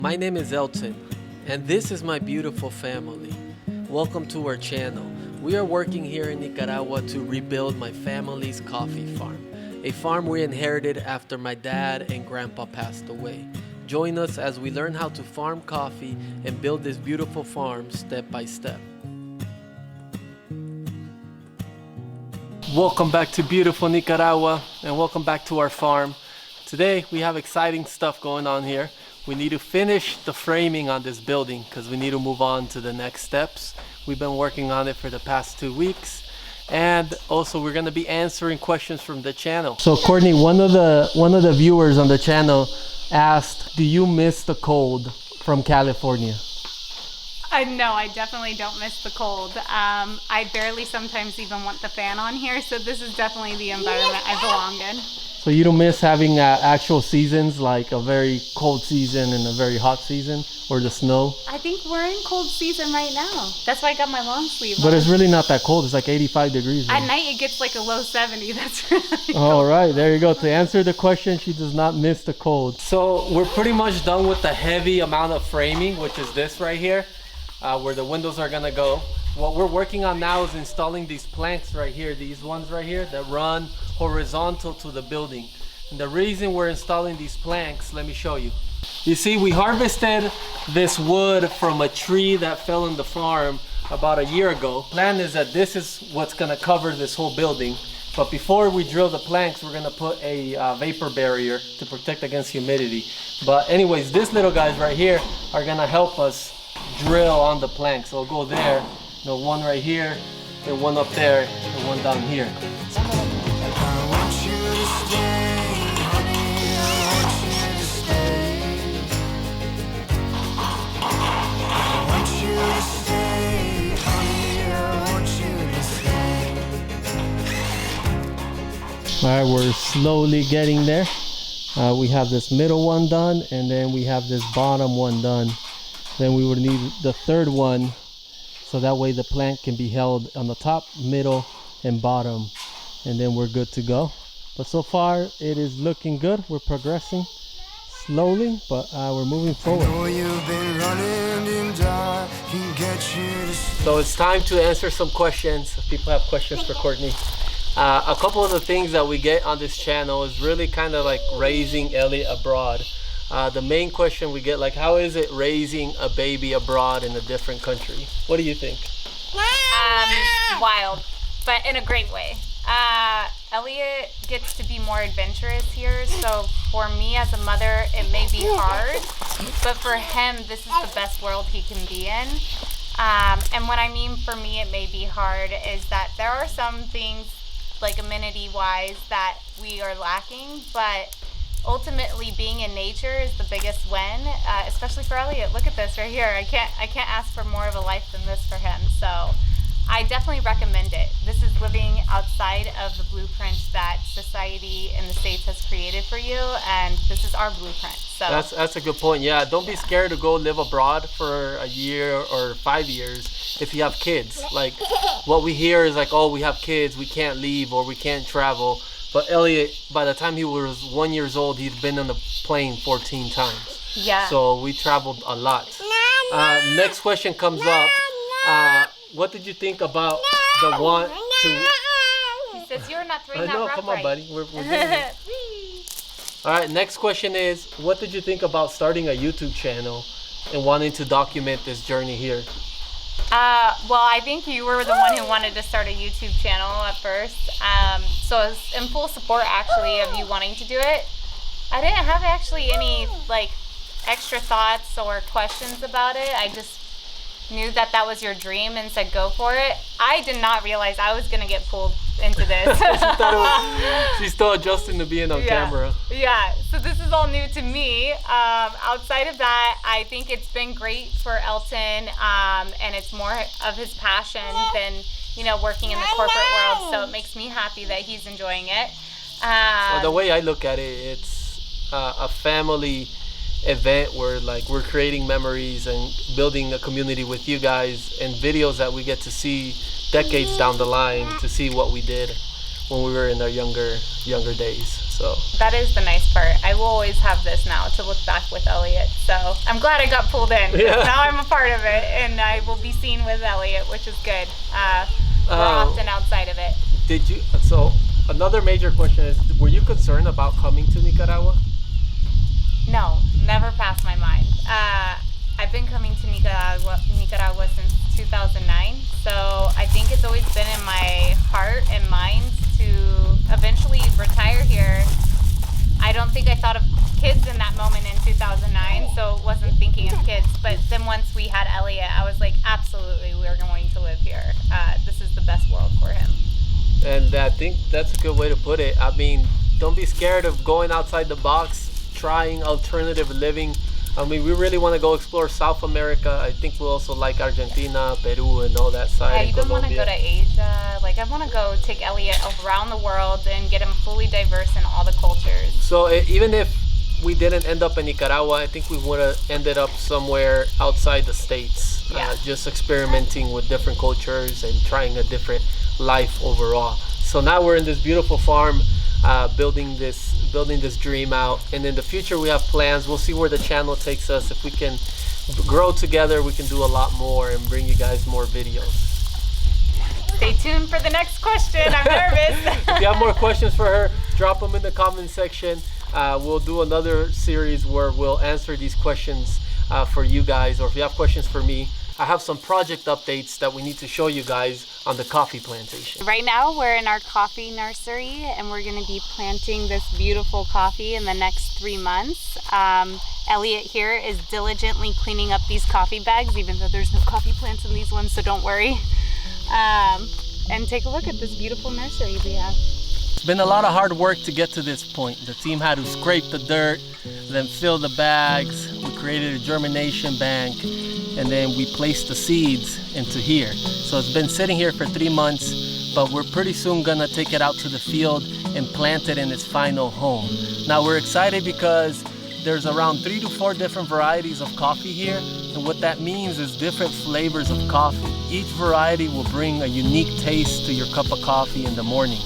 My name is Elton, and this is my beautiful family. Welcome to our channel. We are working here in Nicaragua to rebuild my family's coffee farm, a farm we inherited after my dad and grandpa passed away. Join us as we learn how to farm coffee and build this beautiful farm step by step. Welcome back to beautiful Nicaragua, and welcome back to our farm. Today we have exciting stuff going on here. We need to finish the framing on this building because we need to move on to the next steps. We've been working on it for the past 2 weeks, and also we're going to be answering questions from the channel. So Courtney, one of the viewers on the channel asked, do you miss the cold from California? No, I definitely don't miss the cold. I barely sometimes even want the fan on here, so this is definitely the environment I belong in. So you don't miss having actual seasons, like a very cold season and a very hot season, or the snow? I think we're in cold season right now. That's why I got my long sleeve on. But it's really not that cold. It's like 85 degrees. At night it gets like a low 70. That's really cold. All right, there you go. To answer the question, she does not miss the cold. So we're pretty much done with the heavy amount of framing, which is this right here, where the windows are gonna go. What we're working on now is installing these planks right here, these ones right here that run horizontal to the building. And the reason we're installing these planks, let me show you. You see, we harvested this wood from a tree that fell in the farm about a year ago. Plan is that this is what's gonna cover this whole building. But before we drill the planks, we're gonna put a vapor barrier to protect against humidity. But anyways, these little guys right here are gonna help us drill on the planks. So we'll go there, one right here, and one up there, and one down here. All right, we're slowly getting there. We have this middle one done, and then we have this bottom one done. Then we would need the third one, so that way the plank can be held on the top, middle, and bottom, and then we're good to go. But so far it is looking good. We're progressing slowly, but we're moving forward. So it's time to answer some questions. People have questions for Courtney. A couple of the things that we get on this channel is really kind of like raising Elliot abroad. The main question we get, like, how is it raising a baby abroad in a different country? What do you think? Wild, but in a great way. Elliot gets to be more adventurous here, so for me as a mother, it may be hard, but for him, this is the best world he can be in. And what I mean for me, it may be hard, is that there are some things, like amenity-wise, that we are lacking, but ultimately being in nature is the biggest win, especially for Elliot. Look at this right here. I can't ask for more of a life than this for him. So I definitely recommend it. This is living outside of the blueprint that society in the States has created for you, and this is our blueprint. So that's a good point. Yeah, don't be scared to go live abroad for a year or 5 years if you have kids. Like, what we hear is like, oh, we have kids, we can't leave or we can't travel. But Elliot, by the time he was 1 year old, he'd been on the plane 14 times. Yeah. So we traveled a lot. Next question comes up. What did you think about the want to... He says you're not throwing that rock come on, right. buddy. We're doing it. All right, next question is, what did you think about starting a YouTube channel and wanting to document this journey here? Well, I think you were the one who wanted to start a YouTube channel at first. So I was in full support, actually, of you wanting to do it. I didn't have actually any, like, extra thoughts or questions about it. I just knew that that was your dream and said go for it. I did not realize I was going to get pulled into this. She's still adjusting to being on camera. Yeah, so this is all new to me. Outside of that, I think it's been great for Elton, and it's more of his passion than, working in the corporate world, so it makes me happy that he's enjoying it. Well, the way I look at it, it's a family event where, like, we're creating memories and building a community with you guys, and videos that we get to see decades down the line to see what we did when we were in our younger days. So that is the nice part. I will always have this now to look back with Elliot. So I'm glad I got pulled in. Yeah. Now I'm a part of it, and I will be seen with Elliot, which is good. We're often outside of it. Did you? So another major question is: were you concerned about coming to Nicaragua? No, never passed my mind. I've been coming to Nicaragua since 2009, so I think it's always been in my heart and mind to eventually retire here. I don't think I thought of kids in that moment in 2009, so wasn't thinking of kids. But then once we had Elliot, I was like, absolutely, we're going to live here. This is the best world for him. And I think that's a good way to put it. I mean, don't be scared of going outside the box, trying alternative living. I mean, we really want to go explore South America. I think we'll also like Argentina, Peru, and all that side. I even want to go to Asia. Like, I want to go take Elliot around the world and get him fully diverse in all the cultures. So even if we didn't end up in Nicaragua, I think we would have ended up somewhere outside the States. Yeah. Just experimenting with different cultures and trying a different life overall. So now we're in this beautiful farm, building this dream out, and in the future we have plans. We'll see where the channel takes us. If we can grow together, we can do a lot more and bring you guys more videos. Stay tuned for the next question. I'm nervous. If you have more questions for her, drop them in the comment section. We'll do another series where we'll answer these questions for you guys, or if you have questions for me. I have some project updates that we need to show you guys on the coffee plantation. Right now we're in our coffee nursery, and we're going to be planting this beautiful coffee in the next 3 months. Elliot here is diligently cleaning up these coffee bags, even though there's no coffee plants in these ones, so don't worry. And take a look at this beautiful nursery we have. It's been a lot of hard work to get to this point. The team had to scrape the dirt, then fill the bags. We created a germination bank, and then we placed the seeds into here. So it's been sitting here for 3 months, but we're pretty soon gonna take it out to the field and plant it in its final home. Now we're excited because there's around 3 to 4 different varieties of coffee here, and what that means is different flavors of coffee. Each variety will bring a unique taste to your cup of coffee in the morning.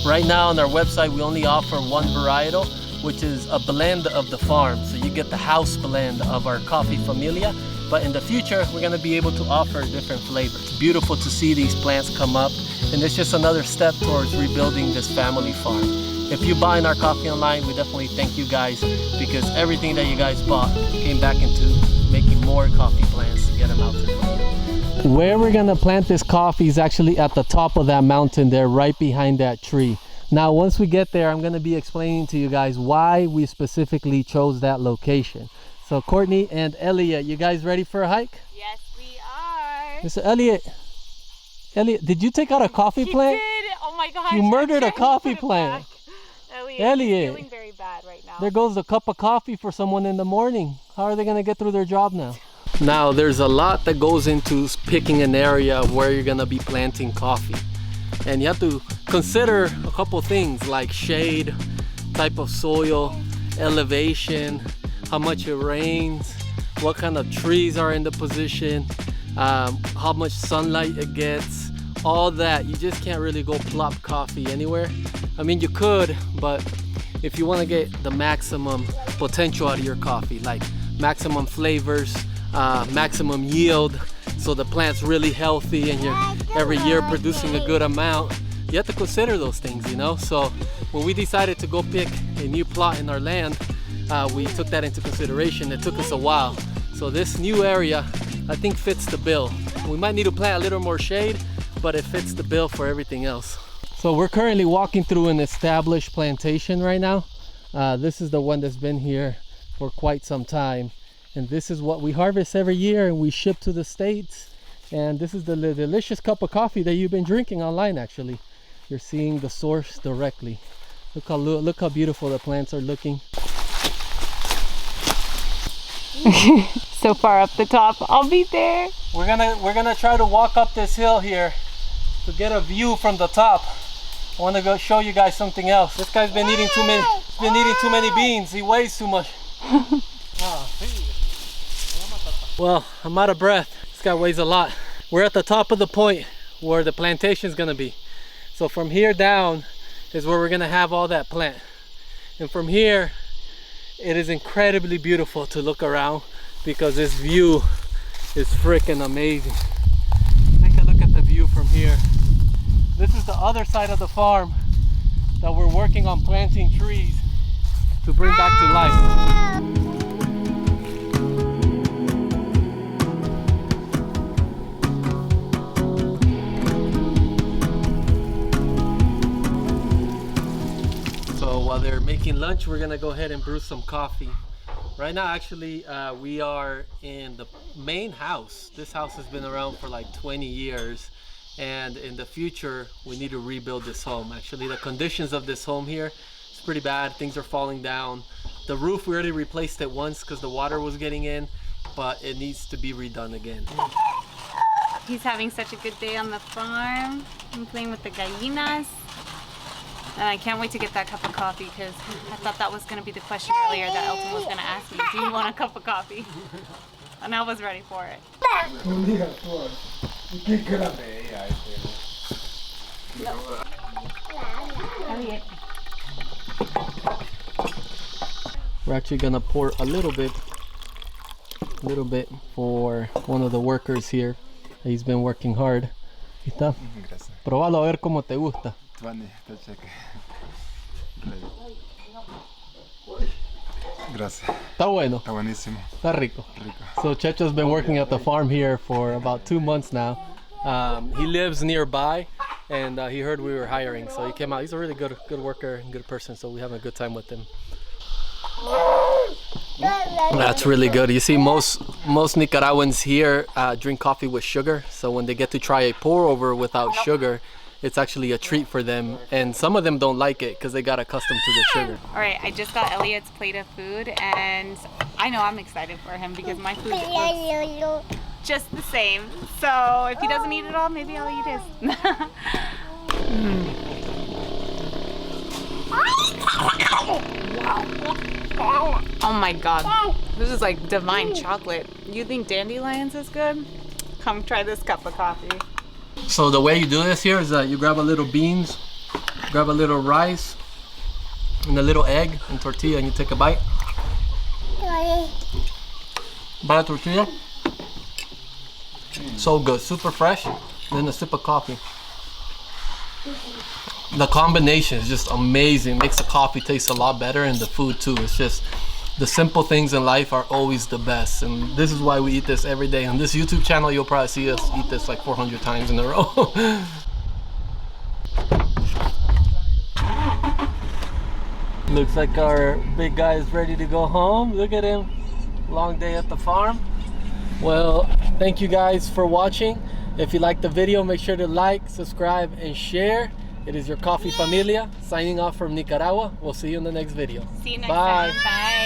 Right now on our website we only offer one varietal, which is a blend of the farm. So you get the house blend of our coffee familia, but in the future we're going to be able to offer different flavors. It's beautiful to see these plants come up, and it's just another step towards rebuilding this family farm. If you buy our coffee online, we definitely thank you guys, because everything that you guys bought came back into making more coffee plants to get them out to the field. Where we're gonna plant this coffee is actually at the top of that mountain there, right behind that tree. Now once we get there, I'm gonna be explaining to you guys why we specifically chose that location. So Courtney and Elliot, you guys ready for a hike? Yes, we are. Mr. Elliot, did you take out a coffee plant? Did. Oh my gosh. You murdered a coffee plant. Elliot, feeling very bad right now. There goes a cup of coffee for someone in the morning. How are they gonna get through their job now? Now there's a lot that goes into picking an area where you're gonna be planting coffee, and you have to consider a couple things like shade, type of soil, elevation, how much it rains, what kind of trees are in the position, how much sunlight it gets, all that. You just can't really go plop coffee anywhere. I mean, you could, but if you want to get the maximum potential out of your coffee, like maximum flavors, maximum yield, so the plant's really healthy and you're every year producing a good amount, you have to consider those things, you know. So when we decided to go pick a new plot in our land, we took that into consideration. It took us a while. So this new area, I think, fits the bill. We might need to plant a little more shade, but it fits the bill for everything else. So we're currently walking through an established plantation right now. This is the one that's been here for quite some time. And this is what we harvest every year and we ship to the States. And this is the delicious cup of coffee that you've been drinking online, actually. You're seeing the source directly. Look how beautiful the plants are looking. So far up the top, I'll be there. We're gonna try to walk up this hill here to get a view from the top. I want to go show you guys something else. This guy's been eating too many beans. He weighs too much. Well, I'm out of breath. This guy weighs a lot. We're at the top of the point where the plantation is gonna be. So from here down is where we're gonna have all that plant. And from here, it is incredibly beautiful to look around because this view is freaking amazing. Take a look at the view from here. This is the other side of the farm that we're working on planting trees to bring back to life. So while they're making lunch, we're gonna go ahead and brew some coffee. Right now, actually, we are in the main house. This house has been around for like 20 years. And in the future, we need to rebuild this home. Actually, the conditions of this home here, it's pretty bad. Things are falling down. The roof, we already replaced it once because the water was getting in, but it needs to be redone again. He's having such a good day on the farm. I'm playing with the gallinas. And I can't wait to get that cup of coffee because I thought that was going to be the question earlier that Elton was going to ask me. Do you want a cup of coffee? And I was ready for it. We're actually gonna pour a little bit for one of the workers here. He's been working hard. ¿Está? Gracias. Probalo a ver cómo te gusta. Gracias. Está bueno. Está buenísimo. Está rico. Rico. So Checho's been working at the farm here for about 2 months now. He lives nearby, and he heard we were hiring, so he came out. He's a really good worker and good person, so we're having a good time with him. That's really good. You see, most Nicaraguans here drink coffee with sugar, so when they get to try a pour over without sugar, it's actually a treat for them, and some of them don't like it because they got accustomed to the sugar. All right, I just got Elliot's plate of food, and I know I'm excited for him because my food looks just the same. So if he doesn't eat it all, maybe I'll eat his. Oh my god, this is like divine chocolate. You think dandelions is good? Come try this cup of coffee. So the way you do this here is that you grab a little beans, grab a little rice, and a little egg and tortilla, and you take a bite. Bite of tortilla. So good, super fresh. Then a sip of coffee. The combination is just amazing. Makes the coffee taste a lot better, and the food too. It's just the simple things in life are always the best, and this is why we eat this every day. On this YouTube channel, you'll probably see us eat this like 400 times in a row. Looks like our big guy is ready to go home. Look at him. Long day at the farm. Well, thank you guys for watching. If you liked the video, make sure to like, subscribe, and share. It is your Coffee Familia signing off from Nicaragua. We'll see you in the next video. See you next Bye. time. Bye.